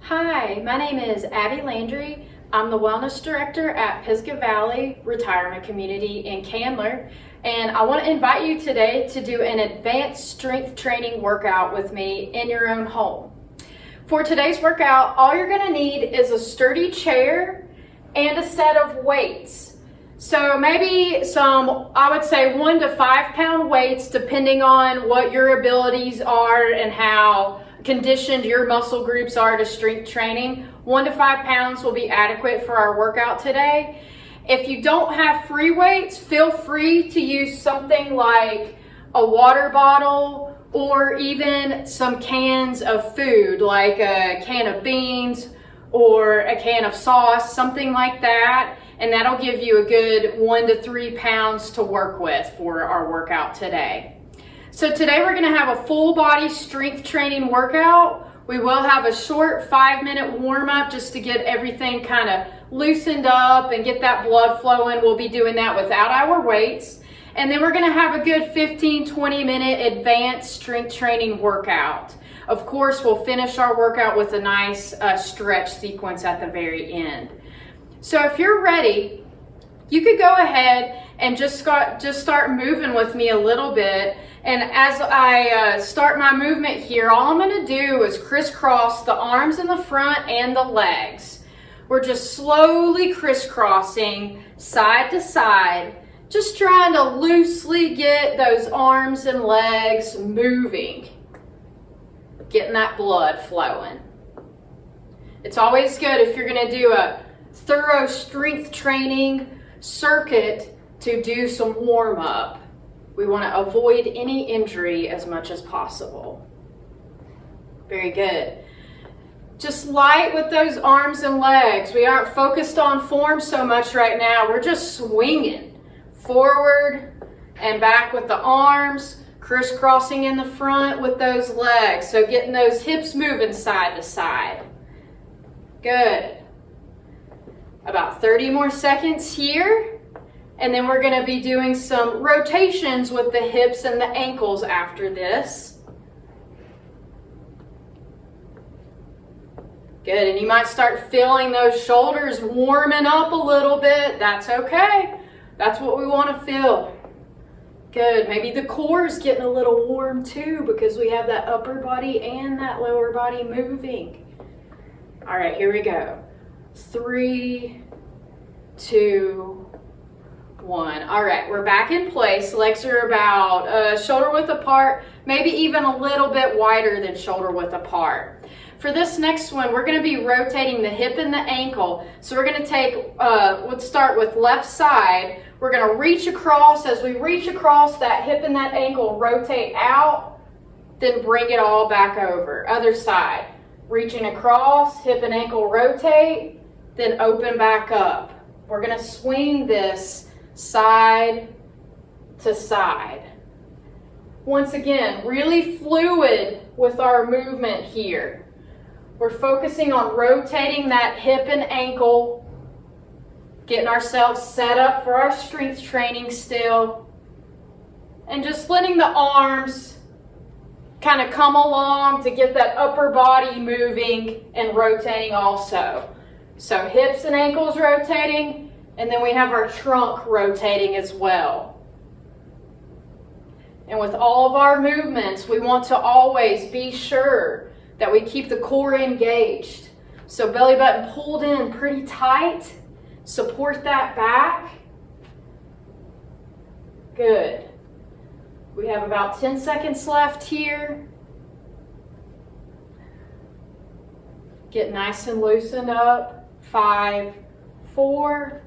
Hi, my name is Abby Landry. I'm the Wellness Director at Pisgah Valley Retirement Community in Candler, and I want to invite you today to do an advanced strength training workout with me in your own home. For today's workout, all you're going to need is a sturdy chair and a set of weights. So maybe some, I would say 1 to 5 pound weights, depending on what your abilities are and how conditioned your muscle groups are to strength training. 1 to 5 pounds will be adequate for our workout today. If you don't have free weights, feel free to use something like a water bottle or even some cans of food, like a can of beans or a can of sauce, something like that. And that'll give you a good 1 to 3 pounds to work with for our workout today. So today we're gonna have a full body strength training workout. We will have a short 5-minute warm up just to get everything kind of loosened up and get that blood flowing. We'll be doing that without our weights. And then we're gonna have a good 15-20 minute advanced strength training workout. Of course, we'll finish our workout with a nice stretch sequence at the very end. So if you're ready, you could go ahead and just start moving with me a little bit. And as I start my movement here, all I'm going to do is crisscross the arms in the front and the legs. We're just slowly crisscrossing side to side, just trying to loosely get those arms and legs moving, getting that blood flowing. It's always good if you're going to do a thorough strength training circuit to do some warm up. We want to avoid any injury as much as possible. Very good. Just light with those arms and legs. We aren't focused on form so much right now. We're just swinging forward and back with the arms, crisscrossing in the front with those legs. So getting those hips moving side to side. Good. About 30 more seconds here. And then we're going to be doing some rotations with the hips and the ankles after this. Good, and you might start feeling those shoulders warming up a little bit. That's okay. That's what we want to feel. Good, maybe the core is getting a little warm too because we have that upper body and that lower body moving. All right, here we go. 3, 2, 1. All right, we're back in place. Legs are about shoulder width apart, maybe even a little bit wider than shoulder width apart. For this next one, we're going to be rotating the hip and the ankle. So we're going to take, let's start with left side. We're going to reach across. As we reach across, that hip and that ankle rotate out, then bring it all back over. Other side, reaching across, hip and ankle rotate, then open back up. We're going to swing this side to side. Once again, really fluid with our movement here. We're focusing on rotating that hip and ankle, getting ourselves set up for our strength training still, and just letting the arms kind of come along to get that upper body moving and rotating also. So hips and ankles rotating, and then we have our trunk rotating as well. And with all of our movements, we want to always be sure that we keep the core engaged. So belly button pulled in pretty tight. Support that back. Good. We have about 10 seconds left here. Get nice and loosened up. 5, 4,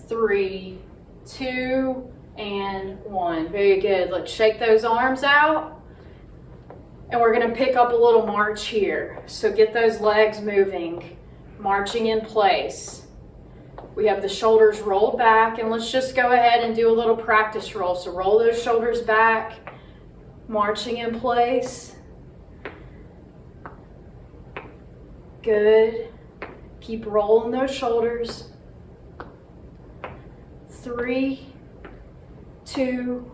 3, 2, and 1. Very good. Let's shake those arms out. And we're going to pick up a little march here. So get those legs moving, marching in place. We have the shoulders rolled back, and let's just go ahead and do a little practice roll. So roll those shoulders back, marching in place. Good. Keep rolling those shoulders. 3, 2,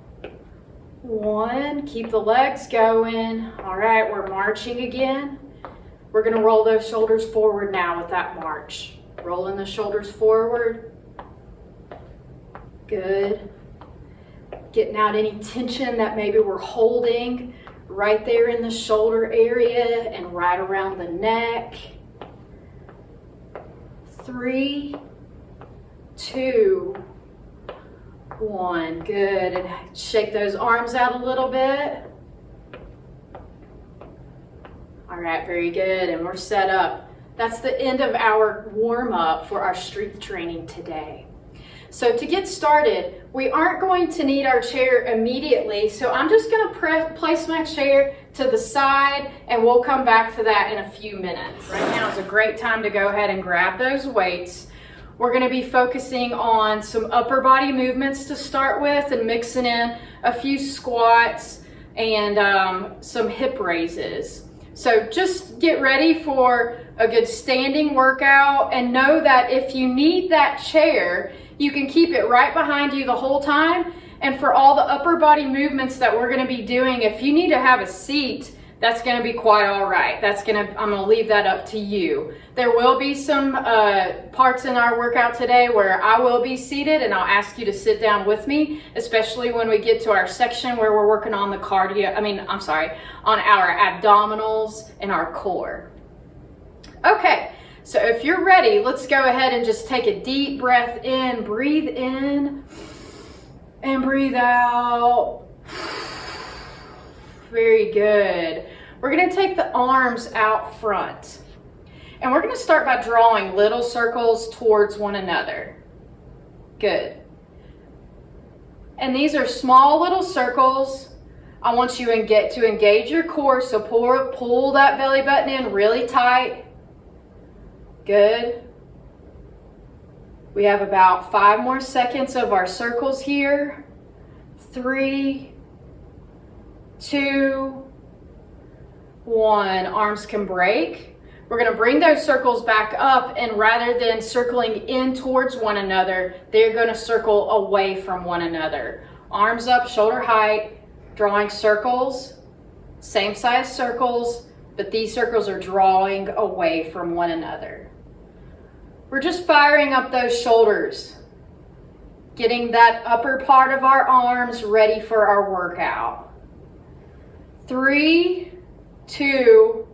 1. Keep the legs going. All right, we're marching again. We're gonna roll those shoulders forward now with that march. Rolling the shoulders forward. Good. Getting out any tension that maybe we're holding right there in the shoulder area and right around the neck. 3, 2, 1. Good. And shake those arms out a little bit. All right, very good. And we're set up. That's the end of our warm-up for our strength training today. So to get started, we aren't going to need our chair immediately. So I'm just going to place my chair to the side and we'll come back to that in a few minutes. Right now is a great time to go ahead and grab those weights. We're going to be focusing on some upper body movements to start with and mixing in a few squats and some hip raises. So just get ready for a good standing workout and know that if you need that chair, you can keep it right behind you the whole time. And for all the upper body movements that we're going to be doing, if you need to have a seat, that's going to be quite all right. I'm going to leave that up to you. There will be some parts in our workout today where I will be seated and I'll ask you to sit down with me, especially when we get to our section where we're working on on our abdominals and our core. Okay, so if you're ready, let's go ahead and just take a deep breath in, breathe in and breathe out. Very good. We're going to take the arms out front. And we're going to start by drawing little circles towards one another. Good. And these are small little circles. I want you to engage your core, so pull that belly button in really tight. Good. We have about 5 more seconds of our circles here. 3, 2, 1. Arms can break. We're going to bring those circles back up, and rather than circling in towards one another, they're going to circle away from one another. Arms up, shoulder height, drawing circles, same size circles, but these circles are drawing away from one another. We're just firing up those shoulders, getting that upper part of our arms ready for our workout. 3, 2,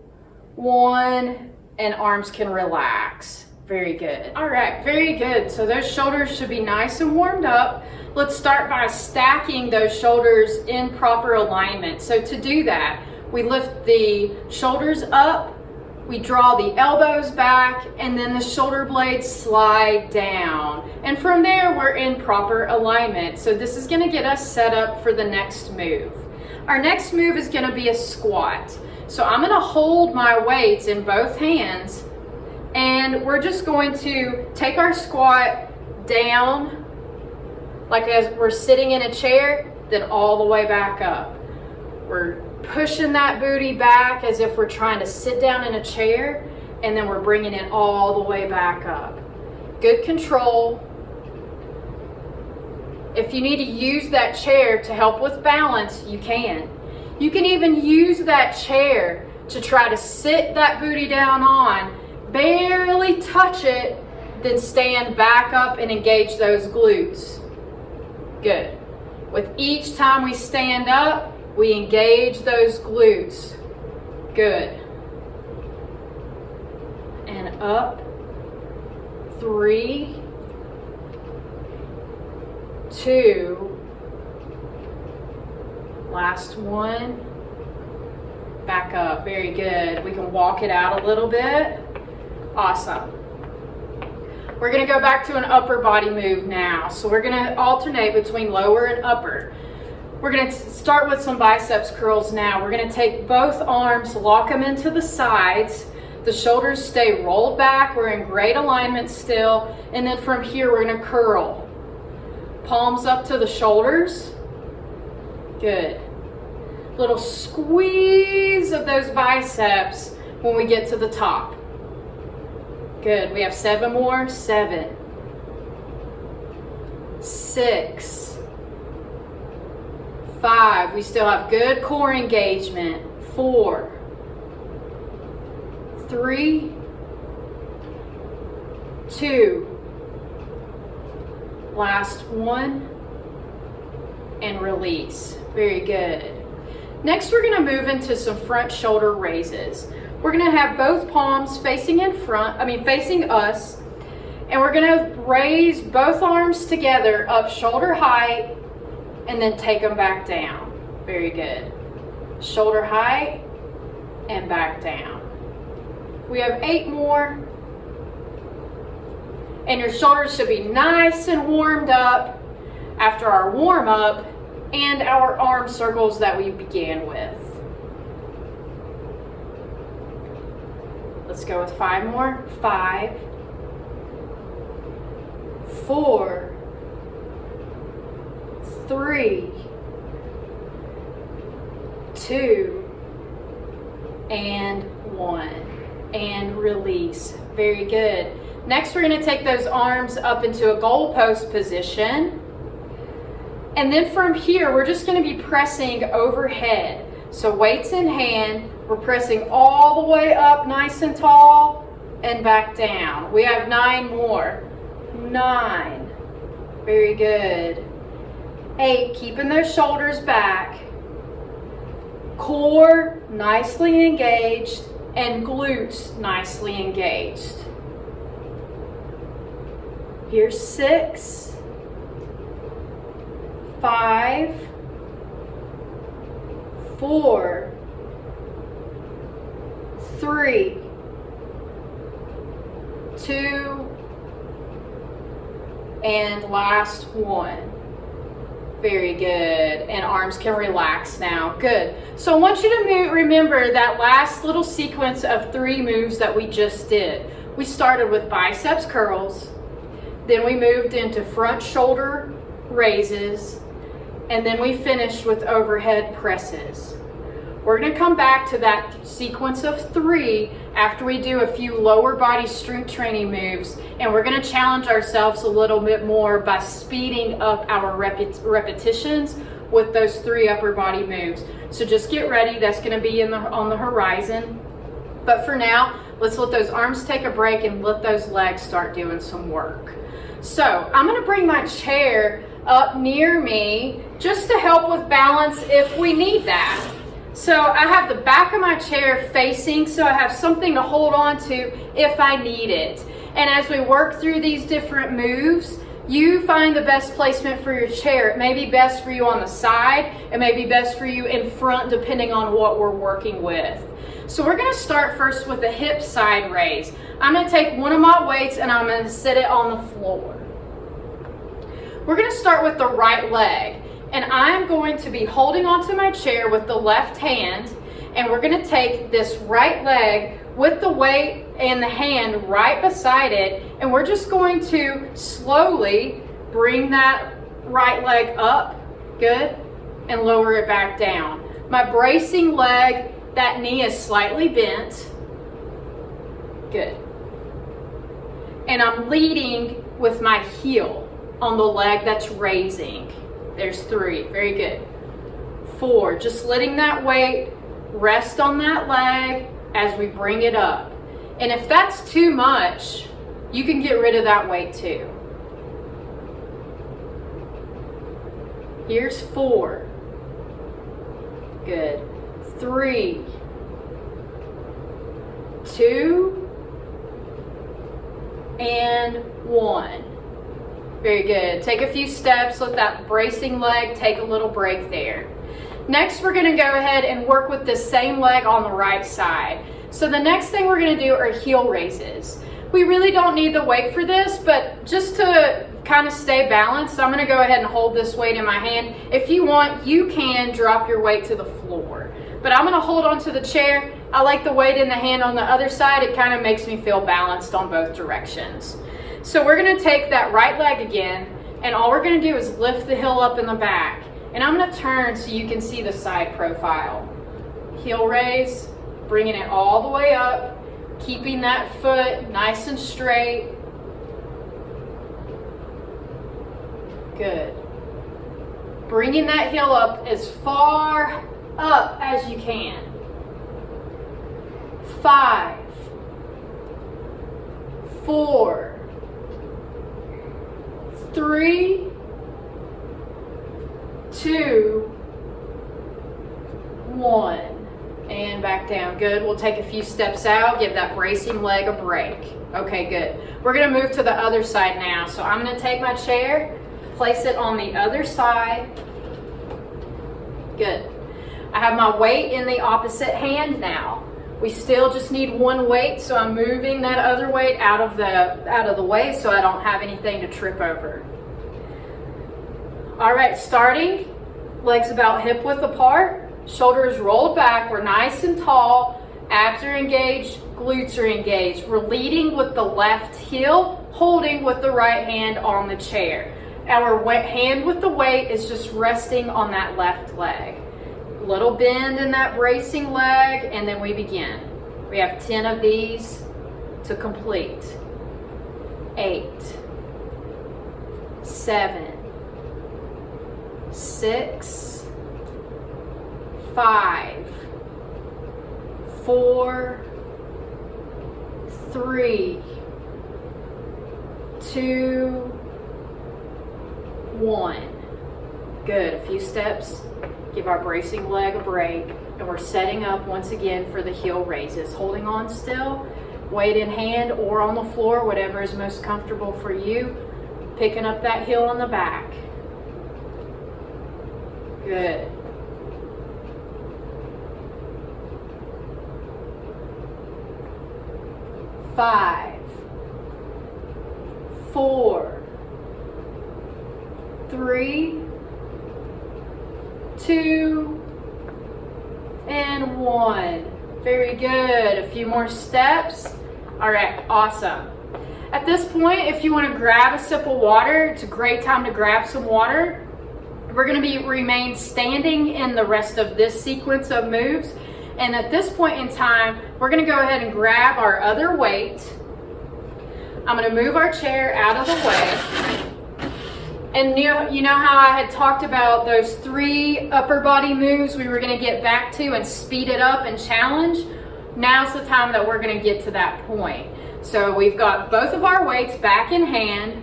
1, and arms can relax. Very good. All right, very good. So those shoulders should be nice and warmed up. Let's start by stacking those shoulders in proper alignment. So to do that, we lift the shoulders up, we draw the elbows back, and then the shoulder blades slide down. And from there, we're in proper alignment. So this is going to get us set up for the next move. Our next move is going to be a squat. So I'm going to hold my weights in both hands, and we're just going to take our squat down, like as we're sitting in a chair, then all the way back up. We're pushing that booty back as if we're trying to sit down in a chair, and then we're bringing it all the way back up. Good control. If you need to use that chair to help with balance, you can. You can even use that chair to try to sit that booty down on, barely touch it, then stand back up and engage those glutes. Good. With each time we stand up, we engage those glutes. Good. And up. 3, 2, last one. Back up. Very good. We can walk it out a little bit. Awesome. We're going to go back to an upper body move now. So we're going to alternate between lower and upper. We're going to start with some biceps curls now. We're going to take both arms, lock them into the sides. The shoulders stay rolled back. We're in great alignment still. And then from here, we're going to curl. Palms up to the shoulders. Good. Little squeeze of those biceps when we get to the top. Good. We have 7 more. 7, 6, 5. We still have good core engagement. 4, 3, 2, last one, and release. Very good. Next, we're going to move into some front shoulder raises. We're going to have both palms facing facing us, and we're going to raise both arms together up shoulder height and then take them back down. Very good. Shoulder height and back down. We have 8 more. And your shoulders should be nice and warmed up after our warm up and our arm circles that we began with. Let's go with 5 more. 5, 4, 3, 2, and 1. And release. Very good. Next, we're going to take those arms up into a goalpost position. And then from here, we're just going to be pressing overhead. So weights in hand, we're pressing all the way up nice and tall and back down. We have 9 more. 9. Very good. 8, keeping those shoulders back. Core nicely engaged and glutes nicely engaged. Here's 6, 5, 4, 3, 2, and last one. Very good. And arms can relax now. Good. So I want you to remember that last little sequence of 3 moves that we just did. We started with biceps curls, then we moved into front shoulder raises, and then we finished with overhead presses. We're going to come back to that sequence of 3 after we do a few lower body strength training moves, and we're going to challenge ourselves a little bit more by speeding up our repetitions with those 3 upper body moves. So just get ready. That's going to be on the horizon. But for now, let's let those arms take a break and let those legs start doing some work. So I'm going to bring my chair up near me just to help with balance if we need that. So I have the back of my chair facing, so I have something to hold on to if I need it. And as we work through these different moves, you find the best placement for your chair. It may be best for you on the side. It may be best for you in front, depending on what we're working with. So we're going to start first with a hip side raise. I'm going to take one of my weights and I'm going to sit it on the floor. We're going to start with the right leg. And I'm going to be holding onto my chair with the left hand, and we're going to take this right leg with the weight and the hand right beside it, and we're just going to slowly bring that right leg up, good, and lower it back down. My bracing leg, that knee is slightly bent, good. And I'm leading with my heel on the leg that's raising. There's 3, very good. 4, just letting that weight rest on that leg as we bring it up. And if that's too much, you can get rid of that weight too. Here's 4. Good. 3, 2, and 1. Very good. Take a few steps, let that bracing leg take a little break there. Next, we're going to go ahead and work with the same leg on the right side. So the next thing we're going to do are heel raises. We really don't need the weight for this, but just to kind of stay balanced, I'm going to go ahead and hold this weight in my hand. If you want, you can drop your weight to the floor. But I'm going to hold onto the chair. I like the weight in the hand on the other side. It kind of makes me feel balanced on both directions. So we're going to take that right leg again, and all we're going to do is lift the heel up in the back. And I'm going to turn so you can see the side profile. Heel raise, bringing it all the way up, keeping that foot nice and straight. Good. Bringing that heel up as far up as you can. 5, 4, 3, 2, 1. And back down. Good. We'll take a few steps out. Give that bracing leg a break. Okay, good. We're going to move to the other side now. So I'm going to take my chair, place it on the other side. Good. I have my weight in the opposite hand now. We still just need one weight, so I'm moving that other weight out of the way so I don't have anything to trip over. All right, starting, legs about hip width apart, shoulders rolled back, we're nice and tall, abs are engaged, glutes are engaged. We're leading with the left heel, holding with the right hand on the chair. Our hand with the weight is just resting on that left leg. Little bend in that bracing leg, and then we begin. We have 10 of these to complete. 8, 7, 6, 5, 4, 3, 2, 1. Good. A few steps. Give our bracing leg a break, and we're setting up once again for the heel raises. Holding on still, weight in hand or on the floor, whatever is most comfortable for you. Picking up that heel on the back. Good. Five, 4, 3, 2, and 1. Very good. A few more steps. All right, awesome. At this point, if you want to grab a sip of water, it's a great time to grab some water. We're going to remain standing in the rest of this sequence of moves. And at this point in time, we're going to go ahead and grab our other weight. I'm going to move our chair out of the way. And you know how I had talked about those 3 upper body moves we were going to get back to and speed it up and challenge? Now's the time that we're going to get to that point. So we've got both of our weights back in hand.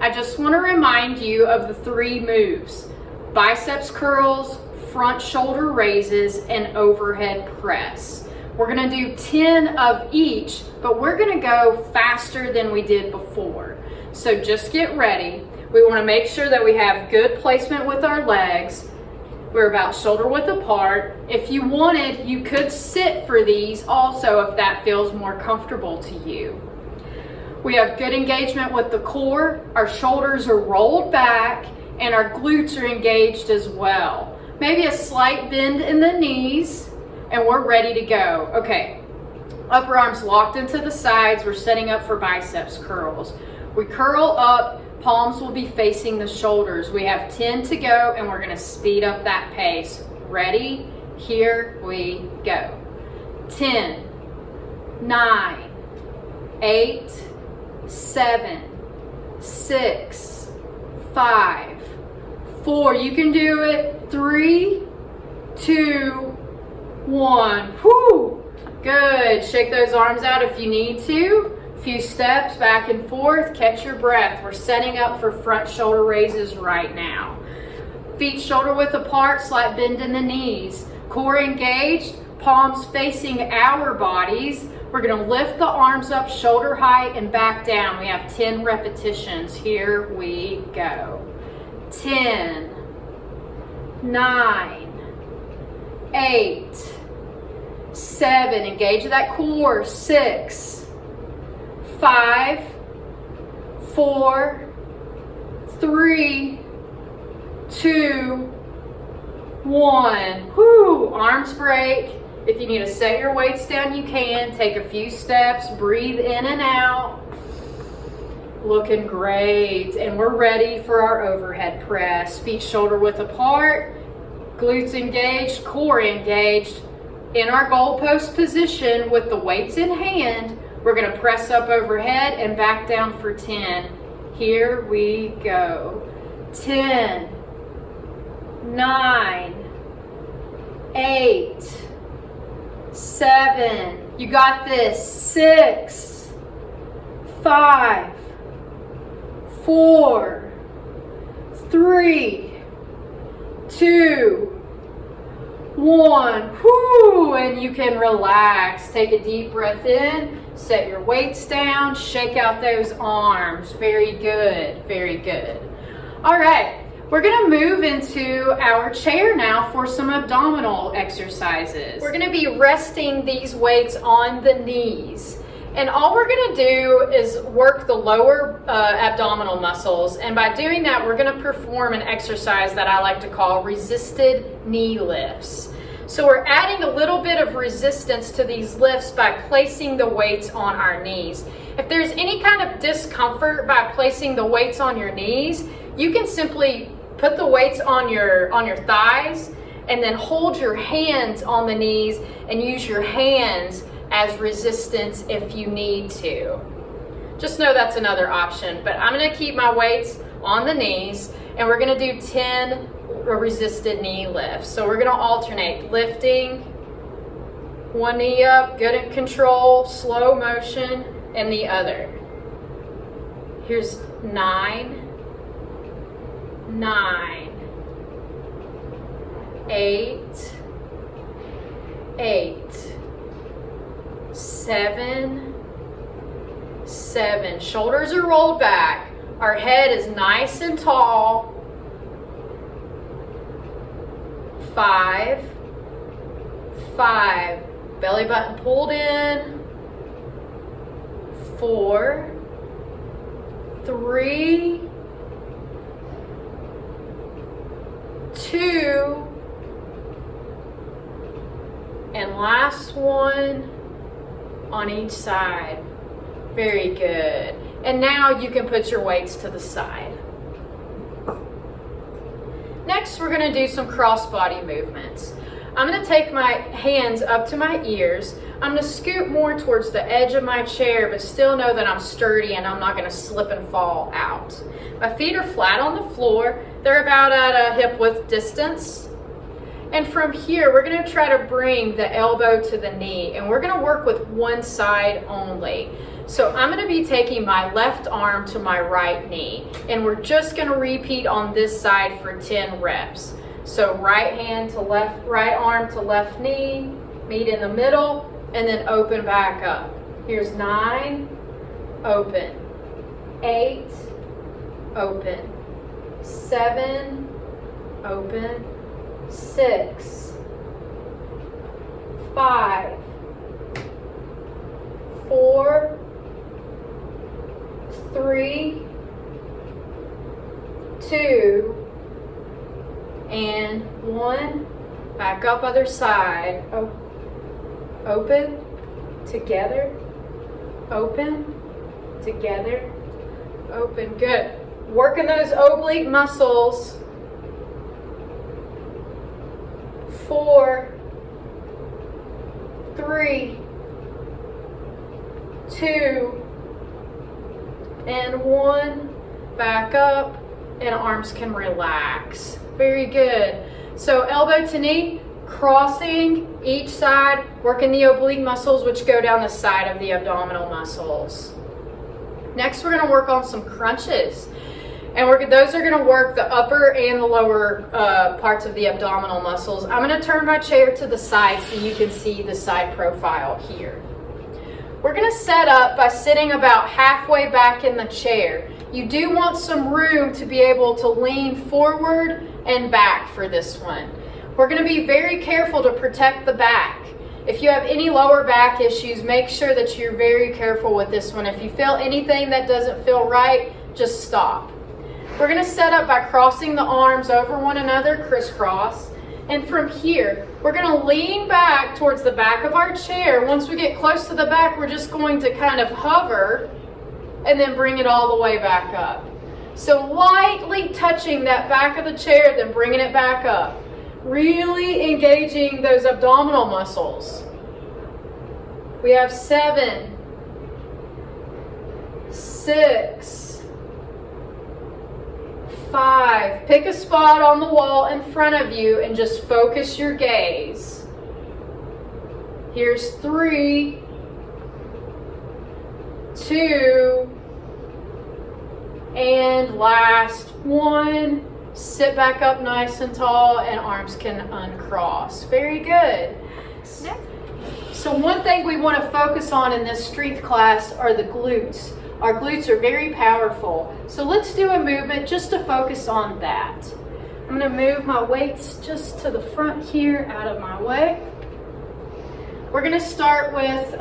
I just want to remind you of the 3 moves: biceps curls, front shoulder raises, and overhead press. We're going to do 10 of each, but we're going to go faster than we did before. So just get ready. We want to make sure that we have good placement with our legs. We're about shoulder width apart. If you wanted, you could sit for these also if that feels more comfortable to you. We have good engagement with the core. Our shoulders are rolled back and our glutes are engaged as well. Maybe a slight bend in the knees, and we're ready to go. Okay, upper arms locked into the sides. We're setting up for biceps curls. We curl up. Palms will be facing the shoulders. We have 10 to go, and we're going to speed up that pace. Ready? Here we go. 10, 9, 8, 7, 6, 5, 4. You can do it. 3, 2, 1. Whoo! Good. Shake those arms out if you need to. Few steps back and forth. Catch your breath. We're setting up for front shoulder raises right now. Feet shoulder width apart, slight bend in the knees. Core engaged, palms facing our bodies. We're going to lift the arms up shoulder height and back down. We have 10 repetitions. Here we go. 10, 9, 8, 7. Engage that core. 6, 5, 4, 3, 2, 1. Whoo! Arms break. If you need to set your weights down, you can. Take a few steps. Breathe in and out. Looking great. And we're ready for our overhead press. Feet shoulder width apart. Glutes engaged. Core engaged. In our goalpost position with the weights in hand, we're going to press up overhead and back down for 10. Here we go. 10, 9, 8, 7. You got this. 6, 5, 4, 3, 2, 1. Whoo! And you can relax. Take a deep breath in, set your weights down, shake out those arms. Very good, very good. All right, we're gonna move into our chair now for some abdominal exercises. We're gonna be resting these weights on the knees. And all we're gonna do is work the lower abdominal muscles. And by doing that, we're gonna perform an exercise that I like to call resisted knee lifts. So we're adding a little bit of resistance to these lifts by placing the weights on our knees. If there's any kind of discomfort by placing the weights on your knees, you can simply put the weights on your thighs and then hold your hands on the knees and use your hands as resistance if you need to. Just know that's another option, but I'm gonna keep my weights on the knees and we're gonna do 10 resisted knee lifts. So we're gonna alternate lifting, one knee up, good and control, slow motion, and the other. Here's 9, 9, 8, 8, 7, 7. Shoulders are rolled back. Our head is nice and tall. 5, 5. Belly button pulled in. 4, 3, 2, and last one on each side. Very good. And now you can put your weights to the side. Next, we're gonna do some crossbody movements. I'm gonna take my hands up to my ears. I'm gonna scoot more towards the edge of my chair, but still know that I'm sturdy and I'm not gonna slip and fall out. My feet are flat on the floor. They're about at a hip width distance. And from here, we're gonna try to bring the elbow to the knee, and we're gonna work with one side only. So I'm gonna be taking my left arm to my right knee, and we're just gonna repeat on this side for 10 reps. So right hand to left, right arm to left knee, meet in the middle, and then open back up. Here's 9, open, 8, open, 7, open, 6, 5, 4, 3, 2, and 1. Back up other side. Open, together, open, together, open. Good. Working those oblique muscles. 4, 3, 2, and 1. Back up, and arms can relax. Very good. So elbow to knee, crossing each side, working the oblique muscles, which go down the side of the abdominal muscles. Next, we're gonna work on some crunches. And those are gonna work the upper and the lower parts of the abdominal muscles. I'm gonna turn my chair to the side so you can see the side profile here. We're gonna set up by sitting about halfway back in the chair. You do want some room to be able to lean forward and back for this one. We're gonna be very careful to protect the back. If you have any lower back issues, make sure that you're very careful with this one. If you feel anything that doesn't feel right, just stop. We're gonna set up by crossing the arms over one another, crisscross. And from here, we're gonna lean back towards the back of our chair. Once we get close to the back, we're just going to kind of hover and then bring it all the way back up. So lightly touching that back of the chair, then bringing it back up. Really engaging those abdominal muscles. We have 7, 6, 5. Pick a spot on the wall in front of you and just focus your gaze. Here's 3, 2, and last 1. Sit back up nice and tall, and arms can uncross. Very good. So one thing we want to focus on in this strength class are the glutes. Our glutes are very powerful. So let's do a movement just to focus on that. I'm going to move my weights just to the front here, out of my way. We're going to start with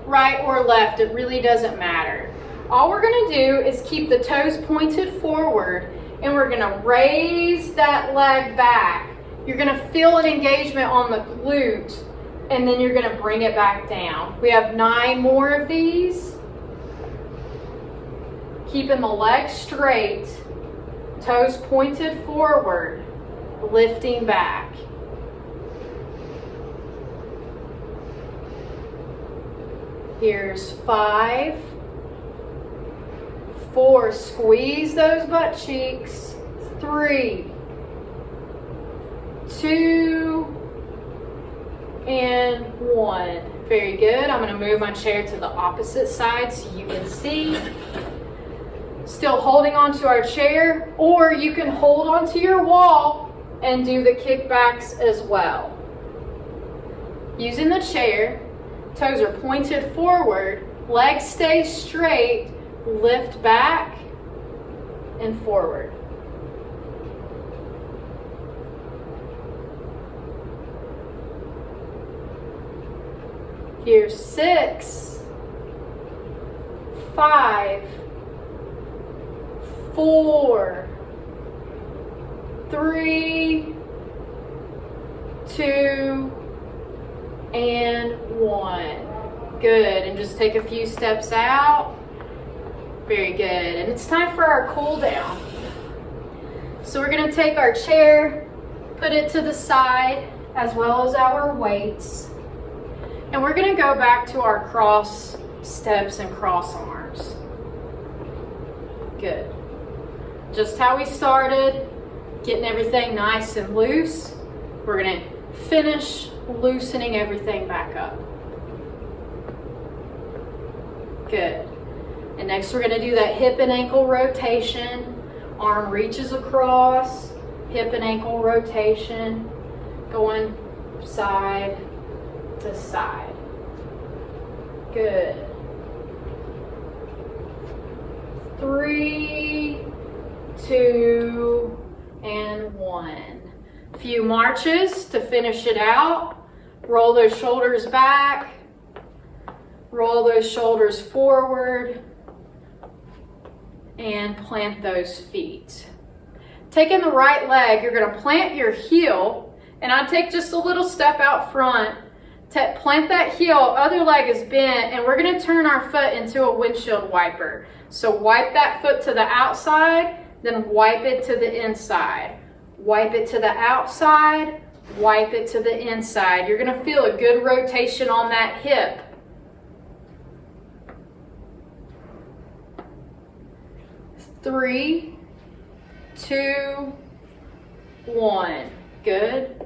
right or left. It really doesn't matter. All we're going to do is keep the toes pointed forward, and we're going to raise that leg back. You're going to feel an engagement on the glute, and then you're going to bring it back down. We have 9 more of these. Keeping the leg straight, toes pointed forward, lifting back. Here's 5, 4, squeeze those butt cheeks, 3, 2, and 1. Very good. I'm going to move my chair to the opposite side so you can see. Still holding onto our chair, or you can hold onto your wall and do the kickbacks as well. Using the chair, toes are pointed forward, legs stay straight, lift back and forward. Here's 6, 5, 4, 3, 2, and 1. Good. And just take a few steps out. Very good. And it's time for our cool down. So we're going to take our chair, put it to the side, as well as our weights. And we're going to go back to our cross steps and cross arms. Good. Just how we started, getting everything nice and loose. We're going to finish loosening everything back up. Good. And next we're going to do that hip and ankle rotation. Arm reaches across, hip and ankle rotation, going side to side. Good. 3, 2, and 1. Few marches to finish it out. Roll those shoulders back. Roll those shoulders forward. And plant those feet. Taking the right leg, you're going to plant your heel, and I take just a little step out front. Plant that heel, other leg is bent, and we're going to turn our foot into a windshield wiper. So wipe that foot to the outside, then wipe it to the inside. Wipe it to the outside, wipe it to the inside. You're going to feel a good rotation on that hip. Three, 2, 1. Good.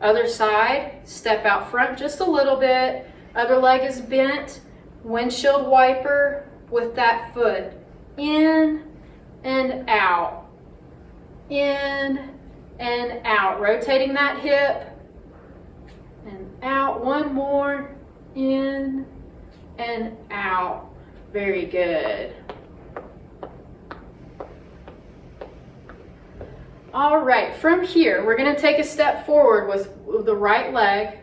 Other side, step out front just a little bit. Other leg is bent. Windshield wiper with that foot. In and out. In and out. Rotating that hip. And out. One more. In and out. Very good. All right, from here, we're going to take a step forward with the right leg.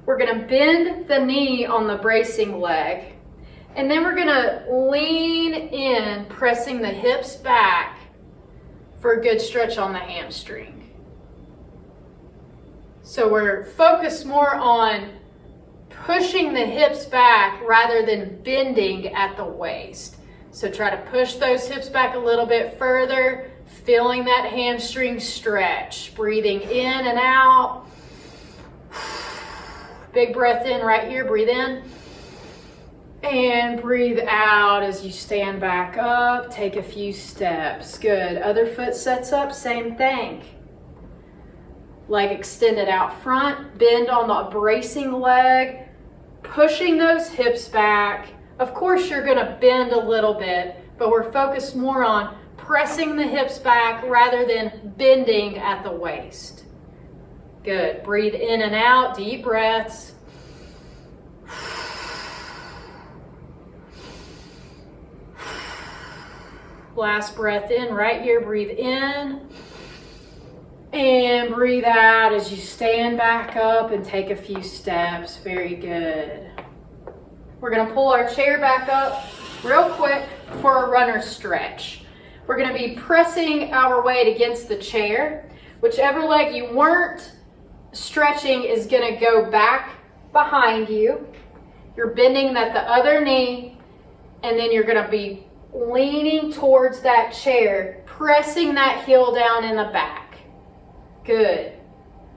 We're going to bend the knee on the bracing leg. And then we're going to lean in, pressing the hips back for a good stretch on the hamstring. So we're focused more on pushing the hips back rather than bending at the waist. So try to push those hips back a little bit further. Feeling that hamstring stretch. Breathing in and out. Big breath in right here. Breathe in. And breathe out as you stand back up. Take a few steps. Good. Other foot sets up. Same thing. Leg extended out front. Bend on the bracing leg. Pushing those hips back. Of course, you're going to bend a little bit, but we're focused more on pressing the hips back rather than bending at the waist. Good. Breathe in and out, deep breaths. Last breath in right here. Breathe in and breathe out as you stand back up and take a few steps. Very good. We're going to pull our chair back up real quick for a runner stretch. We're going to be pressing our weight against the chair. Whichever leg you weren't stretching is going to go back behind you. You're bending that the other knee, and then you're going to be leaning towards that chair, pressing that heel down in the back. Good.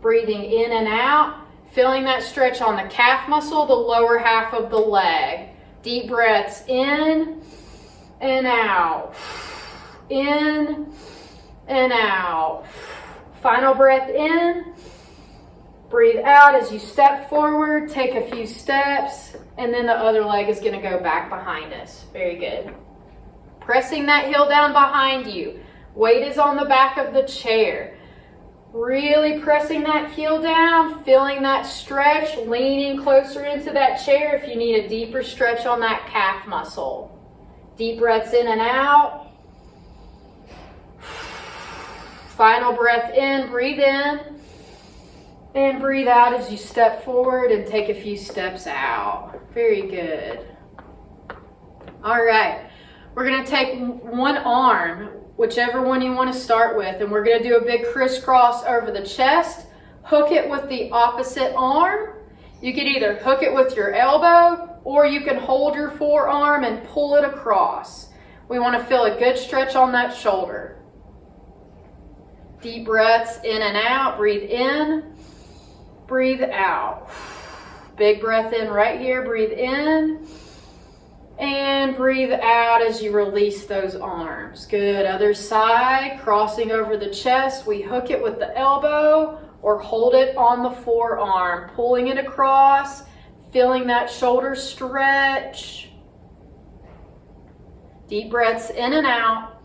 Breathing in and out, feeling that stretch on the calf muscle, the lower half of the leg. Deep breaths in and out. In and out. Final breath in. Breathe out as you step forward, take a few steps, and then the other leg is going to go back behind us. Very good. Pressing that heel down behind you. Weight is on the back of the chair. Really pressing that heel down, feeling that stretch, leaning closer into that chair if you need a deeper stretch on that calf muscle. Deep breaths in and out. Final breath in, breathe in, and breathe out as you step forward and take a few steps out. Very good. All right. We're going to take one arm, whichever one you want to start with, and we're going to do a big crisscross over the chest. Hook it with the opposite arm. You can either hook it with your elbow, or you can hold your forearm and pull it across. We want to feel a good stretch on that shoulder. Deep breaths in and out. Breathe in, breathe out. Big breath in right here. Breathe in. And breathe out as you release those arms. Good. Other side, crossing over the chest. We hook it with the elbow or hold it on the forearm. Pulling it across, feeling that shoulder stretch. Deep breaths in and out.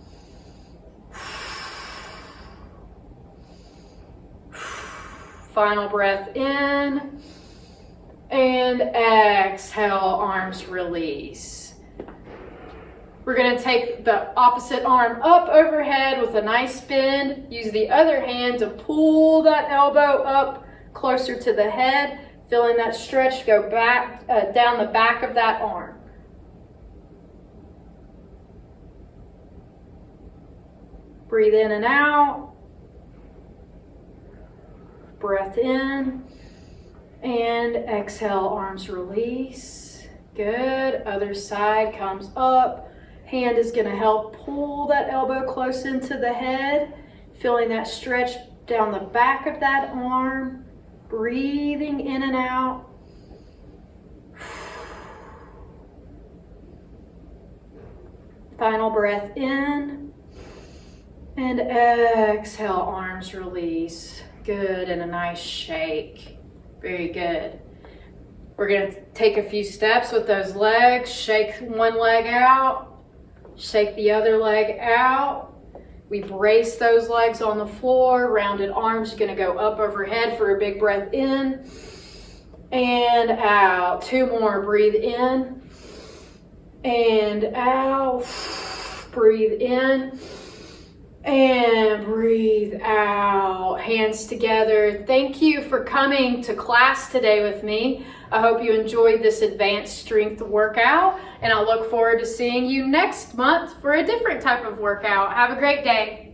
Final breath in. And exhale, arms release. We're going to take the opposite arm up overhead with a nice bend. Use the other hand to pull that elbow up closer to the head. Feeling that stretch go back down the back of that arm. Breathe in and out. Breath in. And exhale, arms release. Good. Other side comes up. Hand is going to help pull that elbow close into the head. Feeling that stretch down the back of that arm. Breathing in and out. Final breath in. And exhale, arms release. Good. And a nice shake. Very good. We're going to take a few steps with those legs. Shake one leg out. Shake the other leg out. We brace those legs on the floor. Rounded arms going to go up overhead for a big breath in. And out. Two more. Breathe in. And out. Breathe in. And breathe out. Hands together. Thank you for coming to class today with me. I hope you enjoyed this advanced strength workout, and I look forward to seeing you next month for a different type of workout. Have a great day.